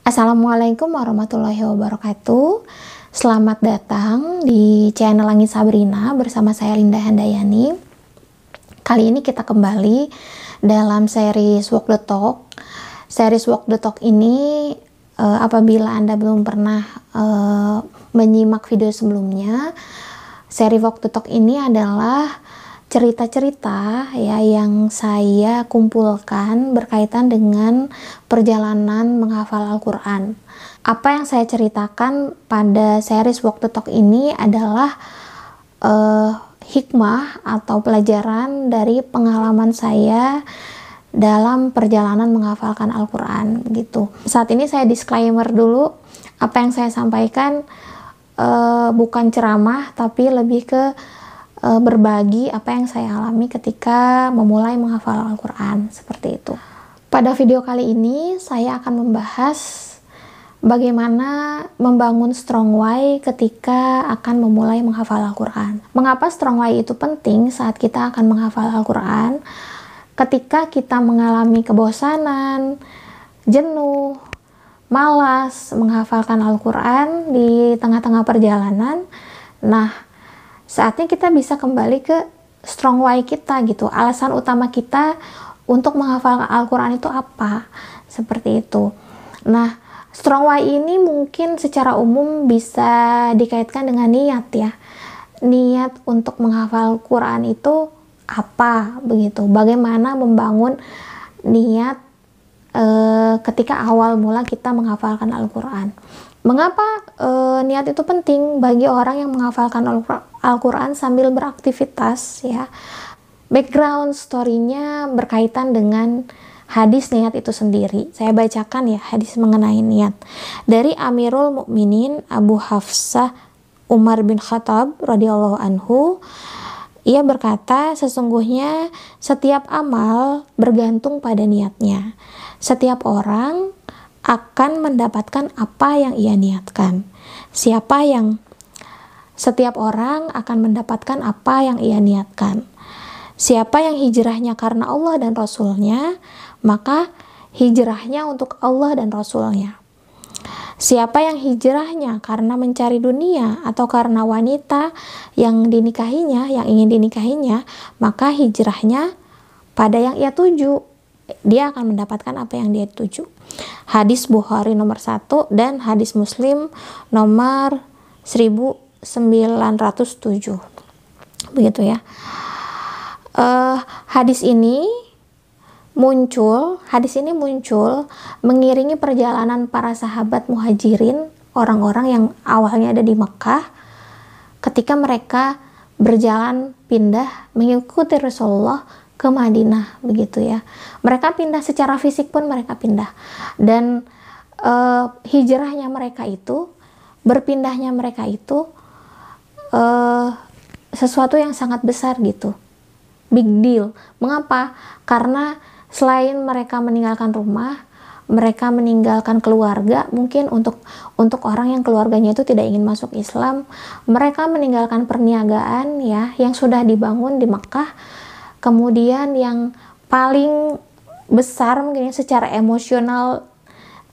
Assalamualaikum warahmatullahi wabarakatuh. Selamat datang di channel Langit Sabrina bersama saya Linda Handayani. Kali ini kita kembali dalam series Walk the Talk. Series Walk the Talk ini apabila Anda belum pernah menyimak video sebelumnya, seri Walk the Talk ini adalah cerita-cerita ya yang saya kumpulkan berkaitan dengan perjalanan menghafal Al-Quran. Apa yang saya ceritakan pada series Walk the Talk ini adalah hikmah atau pelajaran dari pengalaman saya dalam perjalanan menghafalkan Al-Quran gitu. Saat ini saya disclaimer dulu, apa yang saya sampaikan bukan ceramah tapi lebih ke berbagi apa yang saya alami ketika memulai menghafal Al-Quran, seperti itu. Pada video kali ini saya akan membahas bagaimana membangun strong why ketika akan memulai menghafal Al-Quran. Mengapa strong why itu penting saat kita akan menghafal Al-Quran? Ketika kita mengalami kebosanan, jenuh, malas menghafalkan Al-Quran di tengah-tengah perjalanan, nah saatnya kita bisa kembali ke strong why kita gitu. Alasan utama kita untuk menghafal Al-Quran itu apa? Seperti itu. Nah, strong why ini mungkin secara umum bisa dikaitkan dengan niat ya. Niat untuk menghafal Al-Quran itu apa? Begitu. Bagaimana membangun niat ketika awal mula kita menghafalkan Al-Quran. Mengapa niat itu penting bagi orang yang menghafalkan Al-Quran sambil beraktivitas ya? Background story-nya berkaitan dengan hadis niat itu sendiri. Saya bacakan ya hadis mengenai niat. Dari Amirul Mukminin Abu Hafsah Umar bin Khattab radhiyallahu anhu, ia berkata, sesungguhnya setiap amal bergantung pada niatnya. Setiap orang akan mendapatkan apa yang ia niatkan. Setiap orang akan mendapatkan apa yang ia niatkan. Siapa yang hijrahnya karena Allah dan Rasulnya, maka hijrahnya untuk Allah dan Rasulnya. Siapa yang hijrahnya karena mencari dunia atau karena wanita yang dinikahinya, yang ingin dinikahinya, maka hijrahnya pada yang ia tuju. Dia akan mendapatkan apa yang dia tuju. Hadis Bukhari nomor 1 dan hadis Muslim nomor 1907. Begitu ya. Hadis ini muncul mengiringi perjalanan para sahabat muhajirin, orang-orang yang awalnya ada di Mekah, ketika mereka berjalan pindah mengikuti Rasulullah ke Madinah, begitu ya. Mereka pindah secara fisik pun mereka pindah, dan hijrahnya mereka itu, berpindahnya mereka itu sesuatu yang sangat besar gitu, big deal. Mengapa? Karena selain mereka meninggalkan rumah, mereka meninggalkan keluarga, mungkin untuk orang yang keluarganya itu tidak ingin masuk Islam, mereka meninggalkan perniagaan ya yang sudah dibangun di Mekah. Kemudian yang paling besar mungkin secara emosional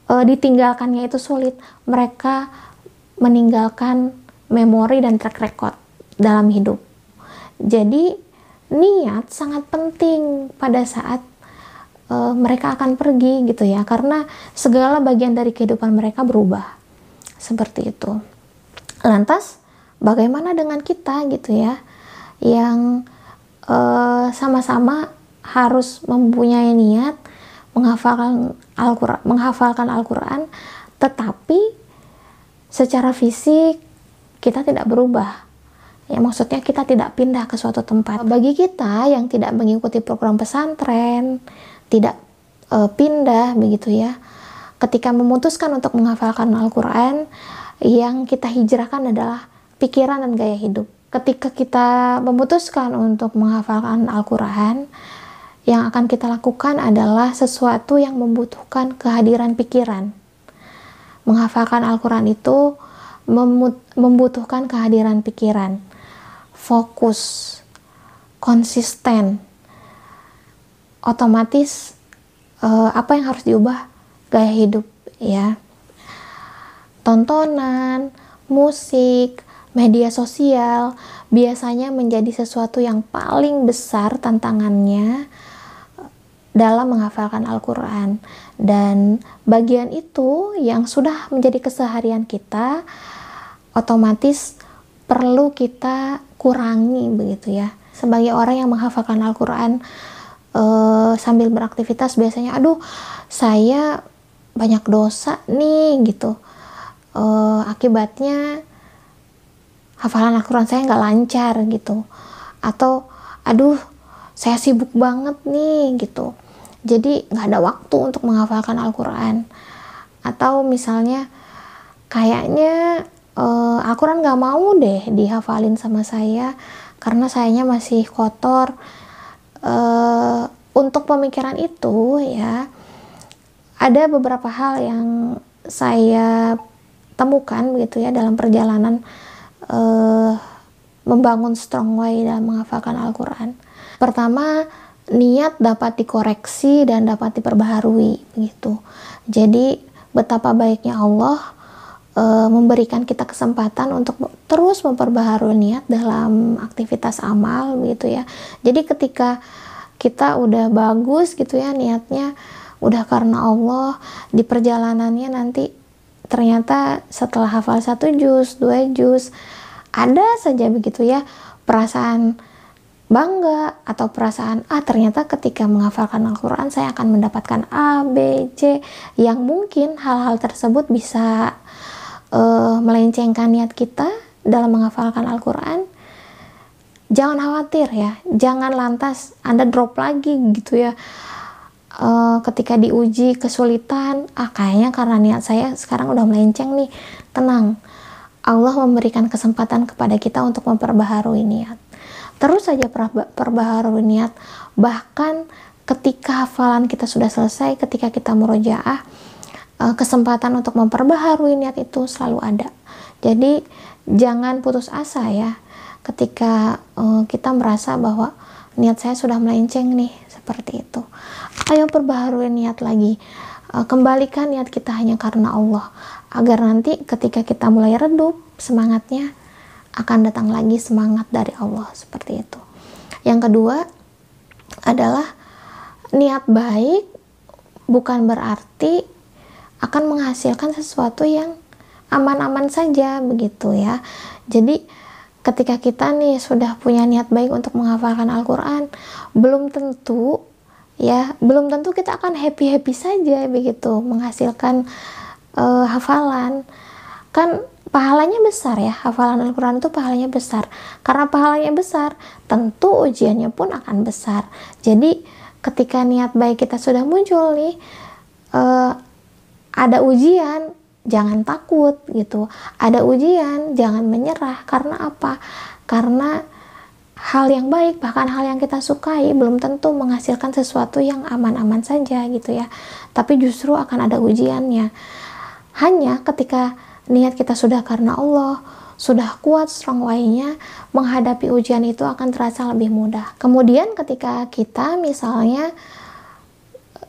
ditinggalkannya itu sulit. Mereka meninggalkan memori dan track record dalam hidup. Jadi niat sangat penting pada saat mereka akan pergi gitu ya, karena segala bagian dari kehidupan mereka berubah seperti itu. Lantas bagaimana dengan kita gitu ya, yang sama-sama harus mempunyai niat menghafalkan Al-Quran, tetapi secara fisik kita tidak berubah. Ya, maksudnya kita tidak pindah ke suatu tempat. Bagi kita yang tidak mengikuti program pesantren, tidak pindah begitu ya, ketika memutuskan untuk menghafalkan Al-Quran, yang kita hijrahkan adalah pikiran dan gaya hidup. Ketika kita memutuskan untuk menghafalkan Al-Quran, yang akan kita lakukan adalah sesuatu yang membutuhkan kehadiran pikiran. Menghafalkan Al-Quran itu membutuhkan kehadiran pikiran, fokus, konsisten. Otomatis apa yang harus diubah? Gaya hidup ya. tontonan, musik, media sosial biasanya menjadi sesuatu yang paling besar tantangannya dalam menghafalkan Al-Quran. Dan bagian itu yang sudah menjadi keseharian kita, otomatis perlu kita kurangi begitu ya. Sebagai orang yang menghafalkan Al-Quran sambil beraktivitas, biasanya aduh saya banyak dosa nih gitu, akibatnya hafalan Al-Quran saya nggak lancar gitu, atau aduh saya sibuk banget nih gitu, jadi nggak ada waktu untuk menghafalkan Al-Quran. Atau misalnya kayaknya Al-Quran nggak mau deh dihafalin sama saya karena sayanya masih kotor. Untuk pemikiran itu ya, ada beberapa hal yang saya temukan begitu ya dalam perjalanan membangun strong way dalam menghafalkan Al-Quran. Pertama, niat dapat dikoreksi dan dapat diperbaharui begitu. Jadi betapa baiknya Allah memberikan kita kesempatan untuk terus memperbaharui niat dalam aktivitas amal begitu ya. Jadi ketika kita udah bagus gitu ya niatnya, udah karena Allah, di perjalanannya nanti ternyata setelah hafal 1 juz, 2 juz, ada saja begitu ya perasaan bangga atau perasaan ternyata ketika menghafalkan Al-Quran saya akan mendapatkan A, B, C, yang mungkin hal-hal tersebut bisa melencengkan niat kita dalam menghafalkan Al-Quran. Jangan khawatir ya, jangan lantas Anda drop lagi gitu ya. Ketika diuji kesulitan, kayaknya karena niat saya sekarang udah melenceng nih. Tenang, Allah memberikan kesempatan kepada kita untuk memperbaharui niat. Terus saja perbaharui niat, bahkan ketika hafalan kita sudah selesai, ketika kita murojaah, kesempatan untuk memperbaharui niat itu selalu ada. Jadi jangan putus asa ya ketika kita merasa bahwa niat saya sudah melenceng nih, seperti itu. Ayo perbaharui niat lagi, kembalikan niat kita hanya karena Allah, agar nanti ketika kita mulai redup semangatnya, akan datang lagi semangat dari Allah, seperti itu. Yang kedua adalah niat baik bukan berarti akan menghasilkan sesuatu yang aman-aman saja begitu ya. Jadi ketika kita nih sudah punya niat baik untuk menghafalkan Al-Quran, belum tentu kita akan happy-happy saja begitu menghasilkan hafalan. Kan pahalanya besar ya, hafalan Al-Quran itu pahalanya besar. Karena pahalanya besar, tentu ujiannya pun akan besar. Jadi ketika niat baik kita sudah muncul nih, ada ujian, jangan takut gitu. Ada ujian, jangan menyerah. Karena apa? Karena hal yang baik, bahkan hal yang kita sukai, belum tentu menghasilkan sesuatu yang aman-aman saja gitu ya. Tapi justru akan ada ujiannya. Hanya ketika niat kita sudah karena Allah, sudah kuat strong way-nya, menghadapi ujian itu akan terasa lebih mudah. Kemudian ketika kita misalnya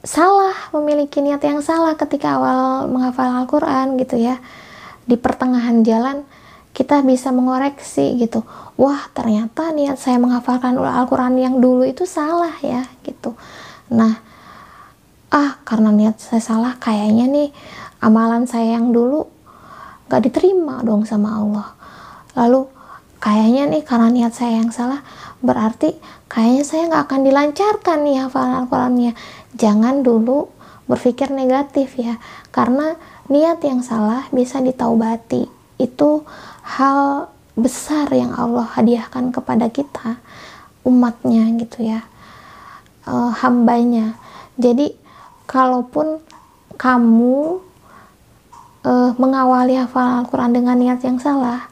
salah, memiliki niat yang salah ketika awal menghafal Al-Quran gitu ya, di pertengahan jalan kita bisa mengoreksi gitu. Wah, ternyata niat saya menghafalkan Al-Quran yang dulu itu salah ya gitu. Nah, karena niat saya salah, kayaknya nih amalan saya yang dulu gak diterima dong sama Allah. Lalu kayaknya nih karena niat saya yang salah, berarti kayaknya saya gak akan dilancarkan nih hafalan Al-Qurannya. Jangan dulu berpikir negatif ya, karena niat yang salah bisa ditaubati. Itu hal besar yang Allah hadiahkan kepada kita, umatnya gitu ya, hambanya. Jadi kalaupun kamu mengawali hafalan Al-Quran dengan niat yang salah,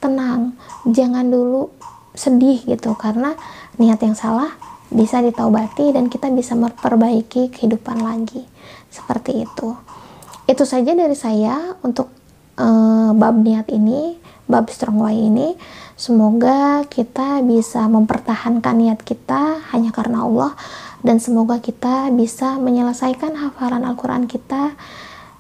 tenang, jangan dulu sedih gitu, karena niat yang salah bisa ditaubati dan kita bisa memperbaiki kehidupan lagi, seperti itu. Itu saja dari saya untuk bab niat ini, bab strong way ini. Semoga kita bisa mempertahankan niat kita hanya karena Allah, dan semoga kita bisa menyelesaikan hafalan Al-Quran kita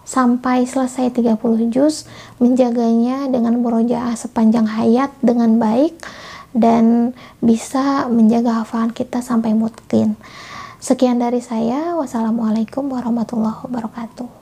sampai selesai 30 juz, menjaganya dengan murojaah sepanjang hayat dengan baik, dan bisa menjaga hafalan kita sampai mutqin. Sekian dari saya. Wassalamualaikum warahmatullahi wabarakatuh.